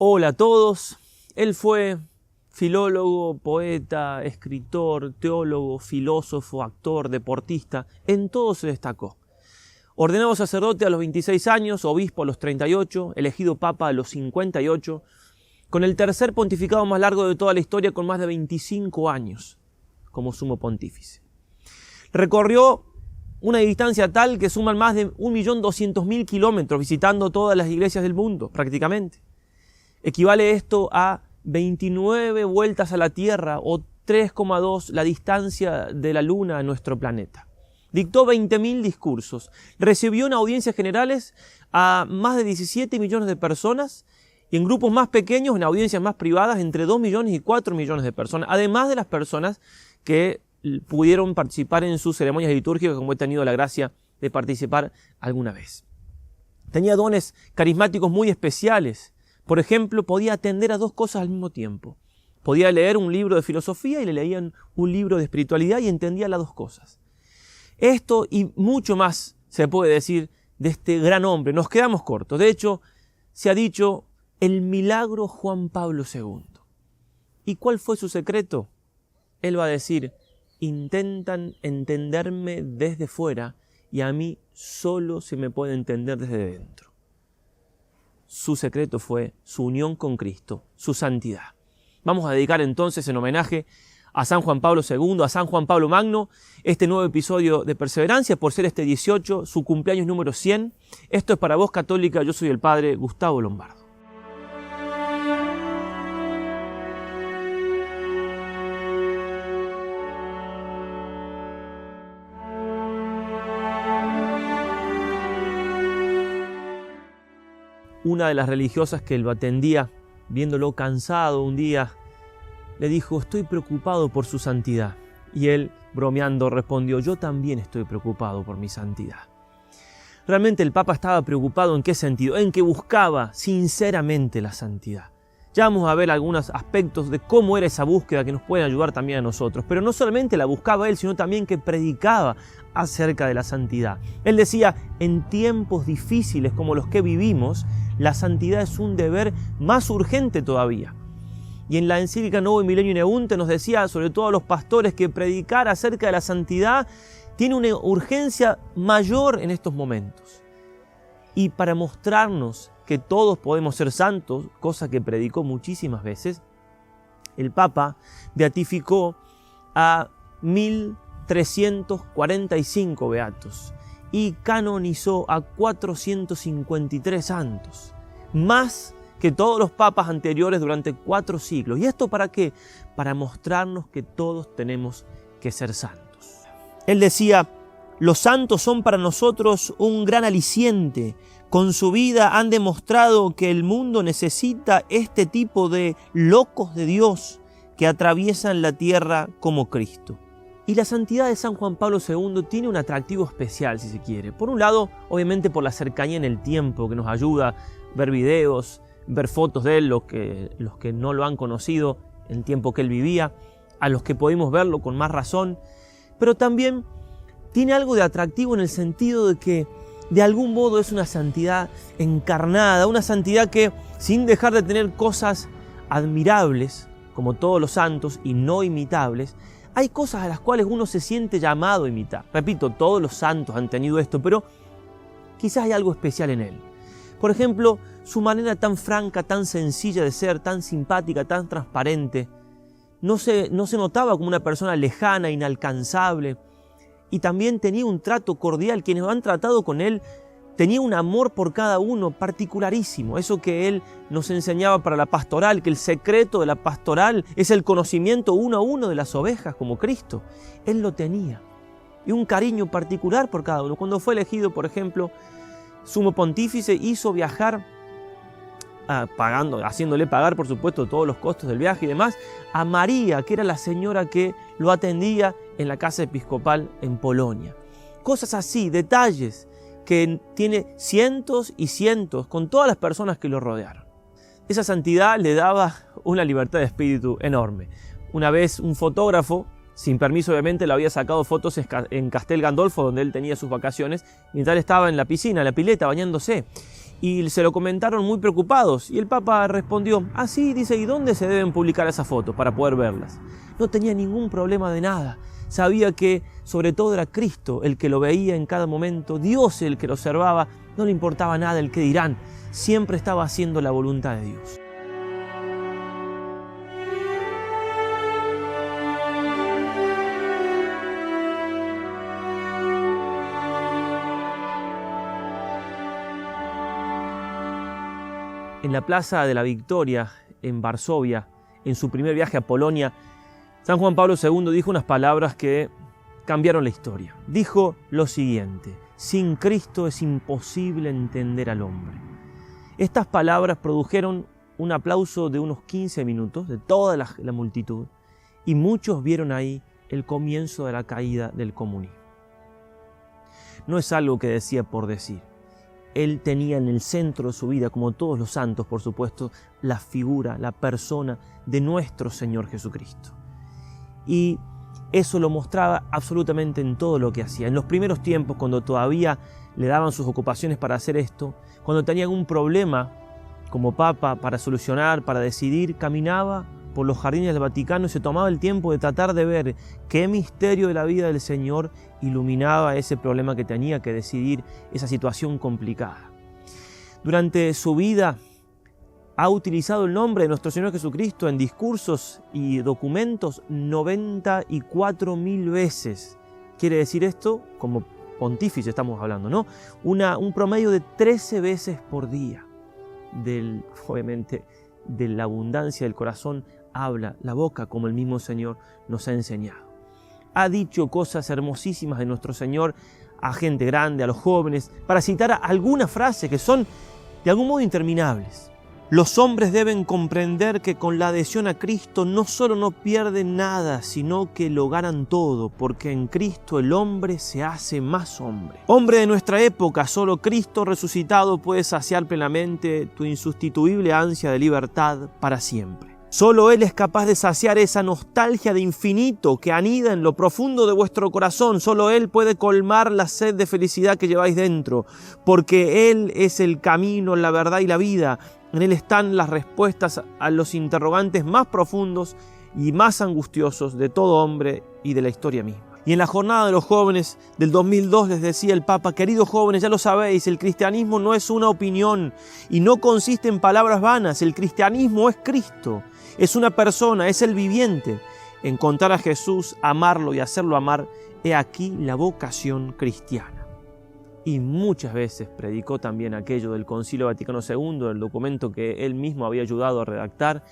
Hola a todos. Él fue filólogo, poeta, escritor, teólogo, filósofo, actor, deportista. En todo se destacó. Ordenado sacerdote a los 26 años, obispo a los 38, elegido papa a los 58, con el tercer pontificado más largo de toda la historia, con más de 25 años como sumo pontífice. Recorrió una distancia tal que suman más de 1.200.000 kilómetros, visitando todas las iglesias del mundo, prácticamente. Equivale esto a 29 vueltas a la Tierra o 3,2 la distancia de la Luna a nuestro planeta. Dictó 20.000 discursos, recibió en audiencias generales a más de 17 millones de personas y en grupos más pequeños, en audiencias más privadas, entre 2 millones y 4 millones de personas, además de las personas que pudieron participar en sus ceremonias litúrgicas, como he tenido la gracia de participar alguna vez. Tenía dones carismáticos muy especiales. Por ejemplo, podía atender a dos cosas al mismo tiempo. Podía leer un libro de filosofía y le leían un libro de espiritualidad y entendía las dos cosas. Esto y mucho más se puede decir de este gran hombre. Nos quedamos cortos. De hecho, se ha dicho el milagro Juan Pablo II. ¿Y cuál fue su secreto? Él va a decir: intentan entenderme desde fuera y a mí solo se me puede entender desde dentro. Su secreto fue su unión con Cristo, su santidad. Vamos a dedicar entonces en homenaje a San Juan Pablo II, a San Juan Pablo Magno, este nuevo episodio de Perseverancia, por ser este 18, su cumpleaños número 100. Esto es para Voz Católica, yo soy el Padre Gustavo Lombardo. Una de las religiosas que lo atendía, viéndolo cansado un día, le dijo: estoy preocupado por su santidad. Y él, bromeando, respondió: yo también estoy preocupado por mi santidad. Realmente el Papa estaba preocupado. ¿En qué sentido? En que buscaba sinceramente la santidad. Ya vamos a ver algunos aspectos de cómo era esa búsqueda que nos pueden ayudar también a nosotros. Pero no solamente la buscaba él, sino también que predicaba acerca de la santidad. Él decía: en tiempos difíciles como los que vivimos, la santidad es un deber más urgente todavía. Y en la encíclica Novum Millennium Ineunte nos decía, sobre todo a los pastores, que predicar acerca de la santidad tiene una urgencia mayor en estos momentos. Y para mostrarnos que todos podemos ser santos, cosa que predicó muchísimas veces, el Papa beatificó a 1.345 beatos y canonizó a 453 santos, más que todos los papas anteriores durante 4 siglos. ¿Y esto para qué? Para mostrarnos que todos tenemos que ser santos. Él decía: los santos son para nosotros un gran aliciente. Con su vida han demostrado que el mundo necesita este tipo de locos de Dios que atraviesan la tierra como Cristo. Y la santidad de San Juan Pablo II tiene un atractivo especial, si se quiere. Por un lado, obviamente por la cercanía en el tiempo, que nos ayuda a ver videos, ver fotos de él, los que no lo han conocido en el tiempo que él vivía, a los que pudimos verlo con más razón. Pero también tiene algo de atractivo en el sentido de que de algún modo es una santidad encarnada, una santidad que, sin dejar de tener cosas admirables, como todos los santos, y no imitables, hay cosas a las cuales uno se siente llamado a imitar. Repito, todos los santos han tenido esto, pero quizás hay algo especial en él. Por ejemplo, su manera tan franca, tan sencilla de ser, tan simpática, tan transparente. No se notaba como una persona lejana, inalcanzable. Y también tenía un trato cordial. Quienes han tratado con él, tenía un amor por cada uno particularísimo. Eso que él nos enseñaba para la pastoral, que el secreto de la pastoral es el conocimiento uno a uno de las ovejas, como Cristo. Él lo tenía. Y un cariño particular por cada uno. Cuando fue elegido, por ejemplo, sumo pontífice, hizo viajar, haciéndole pagar, por supuesto, todos los costos del viaje y demás, a María, que era la señora que lo atendía en la casa episcopal en Polonia. Cosas así, detalles, que tiene cientos y cientos con todas las personas que lo rodearon. Esa santidad le daba una libertad de espíritu enorme. Una vez un fotógrafo, sin permiso obviamente, le había sacado fotos en Castel Gandolfo, donde él tenía sus vacaciones, mientras él estaba en la piscina, en la pileta, bañándose. y se lo comentaron muy preocupados. Y el Papa respondió, sí, dice, ¿y dónde se deben publicar esas fotos para poder verlas? No tenía ningún problema de nada. Sabía que sobre todo era Cristo el que lo veía en cada momento, Dios el que lo observaba, no le importaba nada el que dirán, siempre estaba haciendo la voluntad de Dios. En la Plaza de la Victoria, en Varsovia, en su primer viaje a Polonia, San Juan Pablo II dijo unas palabras que cambiaron la historia. Dijo lo siguiente: sin Cristo es imposible entender al hombre. Estas palabras produjeron un aplauso de unos 15 minutos de toda la multitud, y muchos vieron ahí el comienzo de la caída del comunismo. No es algo que decía por decir. Él tenía en el centro de su vida, como todos los santos, por supuesto, la figura, la persona de nuestro Señor Jesucristo. Y eso lo mostraba absolutamente en todo lo que hacía. En los primeros tiempos, cuando todavía le daban sus ocupaciones para hacer esto, cuando tenía algún problema como Papa para solucionar, para decidir, caminaba por los jardines del Vaticano y se tomaba el tiempo de tratar de ver qué misterio de la vida del Señor iluminaba ese problema que tenía que decidir, esa situación complicada. Durante su vida ha utilizado el nombre de nuestro Señor Jesucristo en discursos y documentos 94.000 veces. Quiere decir esto, como pontífice estamos hablando, ¿no? Un promedio de 13 veces por día. Obviamente, de la abundancia del corazón habla la boca, como el mismo Señor nos ha enseñado. Ha dicho cosas hermosísimas de nuestro Señor a gente grande, a los jóvenes, para citar algunas frases que son de algún modo interminables. Los hombres deben comprender que con la adhesión a Cristo no solo no pierden nada, sino que lo ganan todo, porque en Cristo el hombre se hace más hombre. Hombre de nuestra época, solo Cristo resucitado puede saciar plenamente tu insustituible ansia de libertad para siempre. Solo Él es capaz de saciar esa nostalgia de infinito que anida en lo profundo de vuestro corazón. Solo Él puede colmar la sed de felicidad que lleváis dentro, porque Él es el camino, la verdad y la vida. En Él están las respuestas a los interrogantes más profundos y más angustiosos de todo hombre y de la historia misma. Y en la jornada de los jóvenes del 2002 les decía el Papa: queridos jóvenes, ya lo sabéis, el cristianismo no es una opinión y no consiste en palabras vanas. El cristianismo es Cristo, es una persona, es el viviente. Encontrar a Jesús, amarlo y hacerlo amar, he aquí la vocación cristiana. Y muchas veces predicó también aquello del Concilio Vaticano II, el documento que él mismo había ayudado a redactar.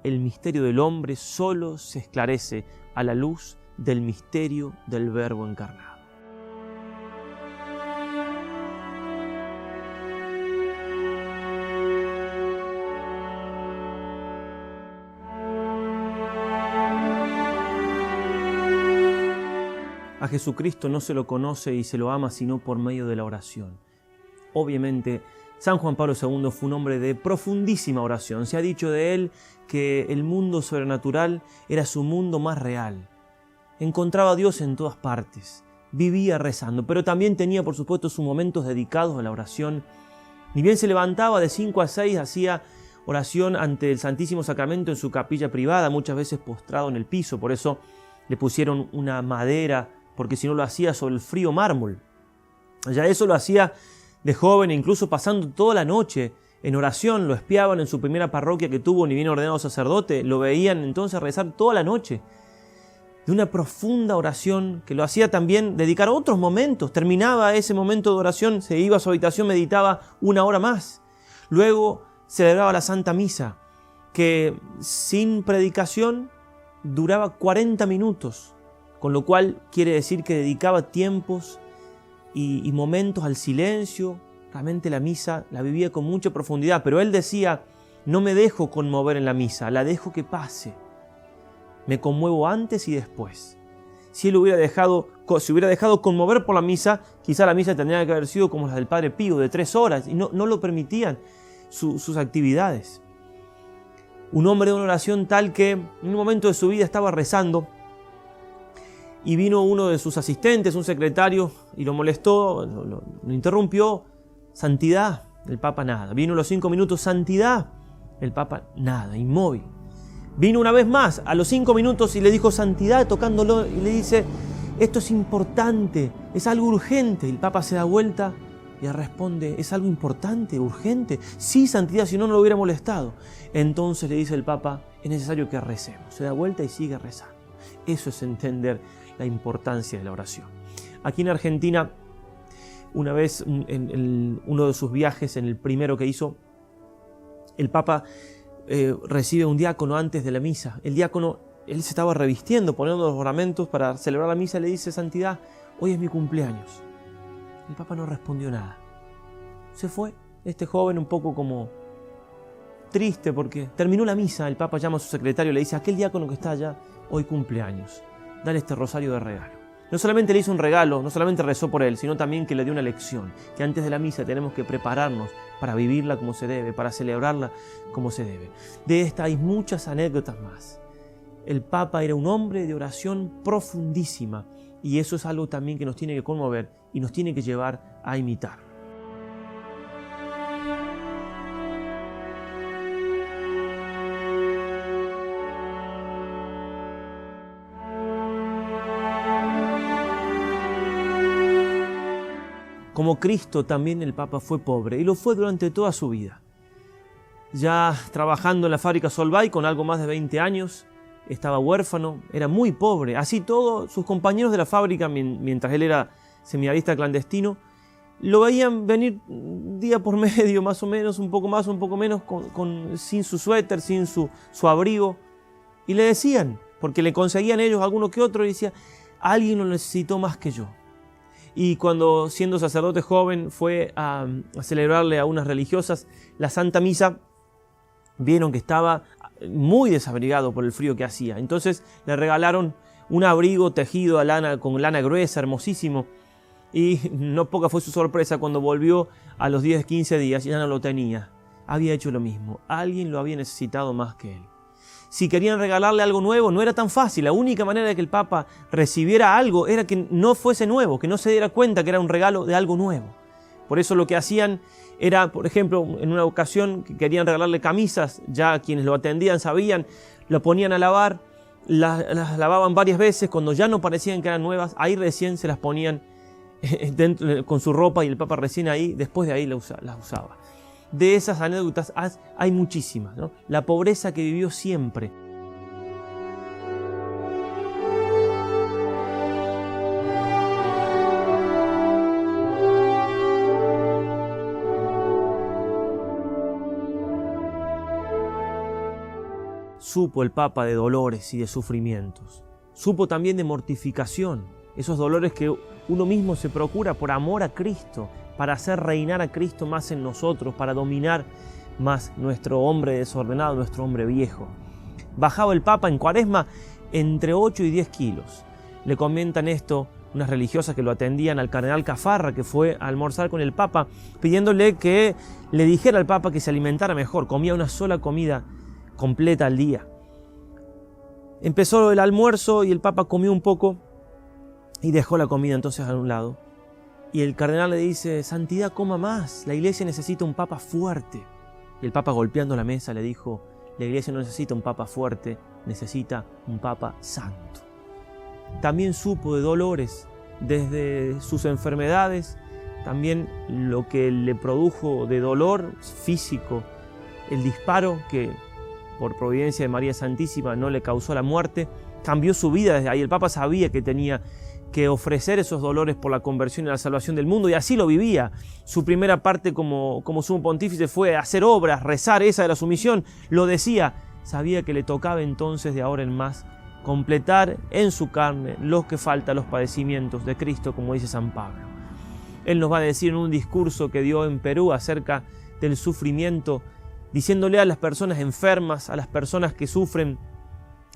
El misterio del hombre solo se esclarece a la luz del misterio del Verbo encarnado. A Jesucristo no se lo conoce y se lo ama sino por medio de la oración. Obviamente, San Juan Pablo II fue un hombre de profundísima oración. Se ha dicho de él que el mundo sobrenatural era su mundo más real. Encontraba a Dios en todas partes, vivía rezando, pero también tenía, por supuesto, sus momentos dedicados a la oración. Ni bien se levantaba de 5 a 6, hacía oración ante el Santísimo Sacramento en su capilla privada, muchas veces postrado en el piso. Por eso le pusieron una madera, porque si no lo hacía sobre el frío mármol. Ya eso lo hacía de joven, incluso pasando toda la noche en oración. Lo espiaban en su primera parroquia que tuvo, ni bien ordenado sacerdote, lo veían entonces rezar toda la noche, de una profunda oración que lo hacía también dedicar otros momentos. Terminaba ese momento de oración, se iba a su habitación, meditaba 1 hora más. Luego celebraba la Santa Misa, que sin predicación duraba 40 minutos, con lo cual quiere decir que dedicaba tiempos y momentos al silencio. Realmente la misa la vivía con mucha profundidad, pero él decía: no me dejo conmover en la misa, la dejo que pase. Me conmuevo antes y después. Si él se hubiera dejado conmover por la misa, quizá la misa tendría que haber sido como la del Padre Pío, de 3 horas, y no lo permitían sus actividades. Un hombre de una oración tal que en un momento de su vida estaba rezando y vino uno de sus asistentes, un secretario, y lo molestó, lo interrumpió. Santidad, el Papa nada. Vino a los 5 minutos, santidad, el Papa nada, inmóvil. Vino una vez más a los 5 minutos y le dijo santidad, tocándolo, y le dice, esto es importante, es algo urgente. El Papa se da vuelta y responde, ¿es algo importante, urgente? Sí, santidad, si no, no lo hubiera molestado. Entonces le dice el Papa, es necesario que recemos. Se da vuelta y sigue rezando. Eso es entender la importancia de la oración. Aquí en Argentina, una vez en uno de sus viajes, en el primero que hizo, el Papa recibe un diácono antes de la misa. El diácono, él se estaba revistiendo, poniendo los ornamentos para celebrar la misa, le dice, santidad, hoy es mi cumpleaños. El Papa no respondió nada. Se fue. Este joven un poco como triste porque terminó la misa. El Papa llama a su secretario y le dice, aquel diácono que está allá, hoy cumpleaños. Dale este rosario de regalo. No solamente le hizo un regalo, no solamente rezó por él, sino también que le dio una lección. Que antes de la misa tenemos que prepararnos para vivirla como se debe, para celebrarla como se debe. De esta hay muchas anécdotas más. El Papa era un hombre de oración profundísima. Y eso es algo también que nos tiene que conmover y nos tiene que llevar a imitar. Como Cristo, también el Papa fue pobre y lo fue durante toda su vida. Ya trabajando en la fábrica Solvay con algo más de 20 años, estaba huérfano, era muy pobre. Así todos sus compañeros de la fábrica, mientras él era seminarista clandestino, lo veían venir día por medio, más o menos, un poco más, un poco menos, sin su suéter, sin su abrigo. Y le decían, porque le conseguían ellos alguno que otro, y decía, alguien lo necesitó más que yo. Y cuando, siendo sacerdote joven, fue a celebrarle a unas religiosas la Santa Misa, vieron que estaba muy desabrigado por el frío que hacía. Entonces le regalaron un abrigo tejido con lana gruesa, hermosísimo. Y no poca fue su sorpresa cuando volvió a los 10, 15 días y ya no lo tenía. Había hecho lo mismo. Alguien lo había necesitado más que él. Si querían regalarle algo nuevo, no era tan fácil. La única manera de que el Papa recibiera algo era que no fuese nuevo, que no se diera cuenta que era un regalo de algo nuevo. Por eso lo que hacían era, por ejemplo, en una ocasión que querían regalarle camisas, ya quienes lo atendían sabían, lo ponían a lavar, las lavaban varias veces, cuando ya no parecían que eran nuevas, ahí recién se las ponían con su ropa y el Papa recién ahí, después de ahí las usaba. De esas anécdotas hay muchísimas, ¿no? La pobreza que vivió siempre. Supo el Papa de dolores y de sufrimientos. Supo también de mortificación, esos dolores que uno mismo se procura por amor a Cristo, para hacer reinar a Cristo más en nosotros, para dominar más nuestro hombre desordenado, nuestro hombre viejo. Bajaba el Papa en Cuaresma entre 8 y 10 kilos. Le comentan esto unas religiosas que lo atendían al cardenal Cafarra, que fue a almorzar con el Papa, pidiéndole que le dijera al Papa que se alimentara mejor. Comía una sola comida completa al día. Empezó el almuerzo y el Papa comió un poco y dejó la comida entonces a un lado. Y el cardenal le dice, santidad, coma más, la iglesia necesita un Papa fuerte. Y el Papa, golpeando la mesa, le dijo, la iglesia no necesita un Papa fuerte, necesita un Papa santo. También supo de dolores, desde sus enfermedades, también lo que le produjo de dolor físico, el disparo que por providencia de María Santísima no le causó la muerte, cambió su vida desde ahí. El Papa sabía que tenía que ofrecer esos dolores por la conversión y la salvación del mundo, y así lo vivía. Su primera parte como sumo pontífice fue hacer obras, rezar, esa era su misión, lo decía. Sabía que le tocaba entonces de ahora en más completar en su carne los que faltan, los padecimientos de Cristo, como dice San Pablo. Él nos va a decir en un discurso que dio en Perú acerca del sufrimiento, diciéndole a las personas enfermas, a las personas que sufren,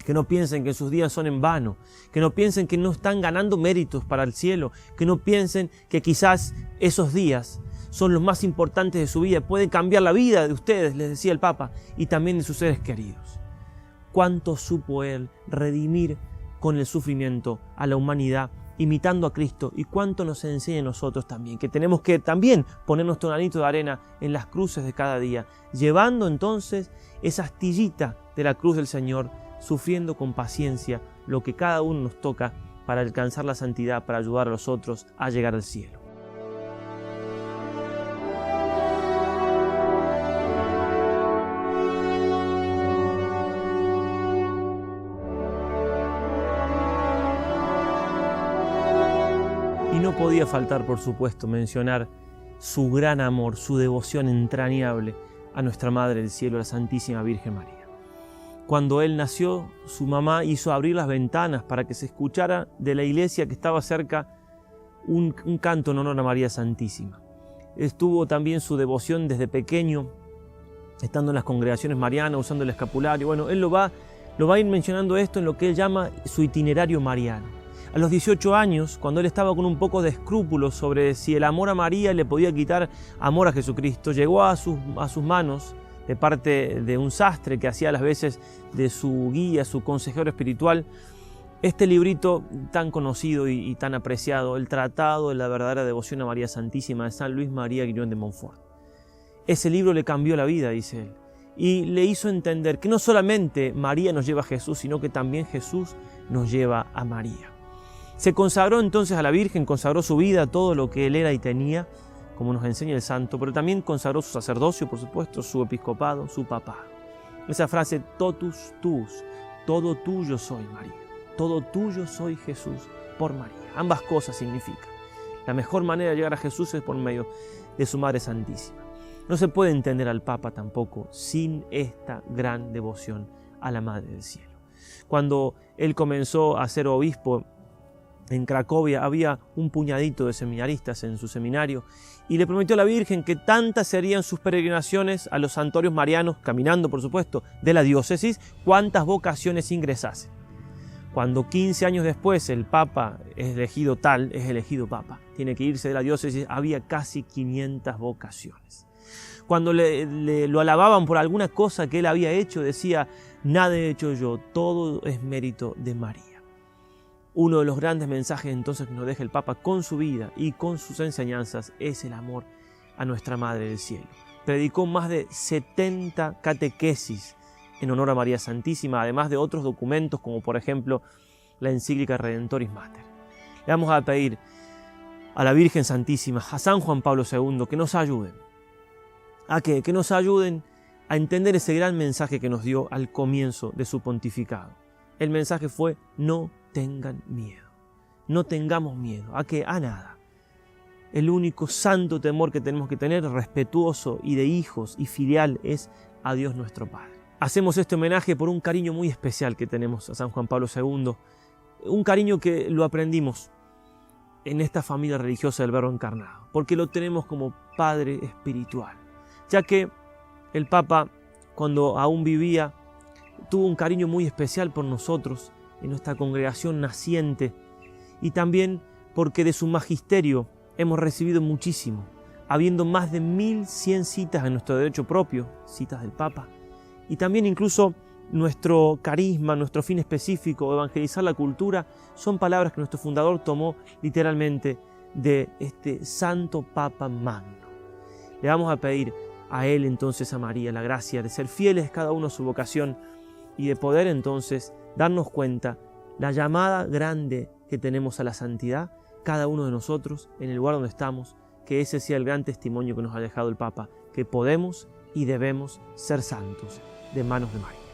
que no piensen que sus días son en vano, que no piensen que no están ganando méritos para el cielo, que no piensen que quizás esos días son los más importantes de su vida, pueden cambiar la vida de ustedes, les decía el Papa, y también de sus seres queridos. Cuánto supo él redimir con el sufrimiento a la humanidad imitando a Cristo, y cuánto nos enseña a nosotros también, que tenemos que también poner nuestro granito de arena en las cruces de cada día, llevando entonces esa astillita de la cruz del Señor, sufriendo con paciencia lo que cada uno nos toca para alcanzar la santidad, para ayudar a los otros a llegar al cielo. Y no podía faltar, por supuesto, mencionar su gran amor, su devoción entrañable a nuestra Madre del Cielo, la Santísima Virgen María. Cuando él nació, su mamá hizo abrir las ventanas para que se escuchara de la iglesia que estaba cerca un canto en honor a María Santísima. Estuvo también su devoción desde pequeño, estando en las congregaciones marianas, usando el escapulario. Bueno, él lo va a ir mencionando esto en lo que él llama su itinerario mariano. A los 18 años, cuando él estaba con un poco de escrúpulos sobre si el amor a María le podía quitar amor a Jesucristo, llegó a sus manos, de parte de un sastre que hacía a las veces de su guía, su consejero espiritual, este librito tan conocido y tan apreciado, el Tratado de la verdadera devoción a María Santísima de San Luis María Guillón de Montfort. Ese libro le cambió la vida, dice él, y le hizo entender que no solamente María nos lleva a Jesús, sino que también Jesús nos lleva a María. Se consagró entonces a la Virgen, consagró su vida, todo lo que él era y tenía, como nos enseña el santo, pero también consagró su sacerdocio, por supuesto, su episcopado, su papado. Esa frase, totus tuus, todo tuyo soy, María, todo tuyo soy, Jesús, por María. Ambas cosas significan. La mejor manera de llegar a Jesús es por medio de su Madre Santísima. No se puede entender al Papa tampoco sin esta gran devoción a la Madre del Cielo. Cuando él comenzó a ser obispo, en Cracovia había un puñadito de seminaristas en su seminario y le prometió a la Virgen que tantas serían sus peregrinaciones a los santuarios marianos, caminando por supuesto, de la diócesis, cuantas vocaciones ingresasen. Cuando 15 años después el Papa es elegido Papa, tiene que irse de la diócesis, había casi 500 vocaciones. Cuando lo alababan por alguna cosa que él había hecho, decía, nada he hecho yo, todo es mérito de María. Uno de los grandes mensajes entonces que nos deja el Papa con su vida y con sus enseñanzas es el amor a nuestra Madre del Cielo. Predicó más de 70 catequesis en honor a María Santísima, además de otros documentos como por ejemplo la encíclica Redentoris Mater. Le vamos a pedir a la Virgen Santísima, a San Juan Pablo II, que nos ayuden. ¿A qué? Que nos ayuden a entender ese gran mensaje que nos dio al comienzo de su pontificado. El mensaje fue, no tengan miedo, no tengamos miedo. ¿A qué? A nada. El único santo temor que tenemos que tener, respetuoso y de hijos y filial, es a Dios nuestro Padre. Hacemos este homenaje por un cariño muy especial que tenemos a San Juan Pablo II, un cariño que lo aprendimos en esta familia religiosa del Verbo encarnado, porque lo tenemos como Padre espiritual, ya que el Papa, cuando aún vivía, tuvo un cariño muy especial por nosotros, en nuestra congregación naciente, y también porque de su magisterio hemos recibido muchísimo, habiendo más de 1100 citas en nuestro derecho propio, citas del Papa, y también incluso nuestro carisma, nuestro fin específico, evangelizar la cultura, son palabras que nuestro fundador tomó literalmente de este santo Papa Magno. Le vamos a pedir a él entonces, a María, la gracia de ser fieles cada uno a su vocación y de poder entonces darnos cuenta la llamada grande que tenemos a la santidad, cada uno de nosotros en el lugar donde estamos, que ese sea el gran testimonio que nos ha dejado el Papa, que podemos y debemos ser santos de manos de María.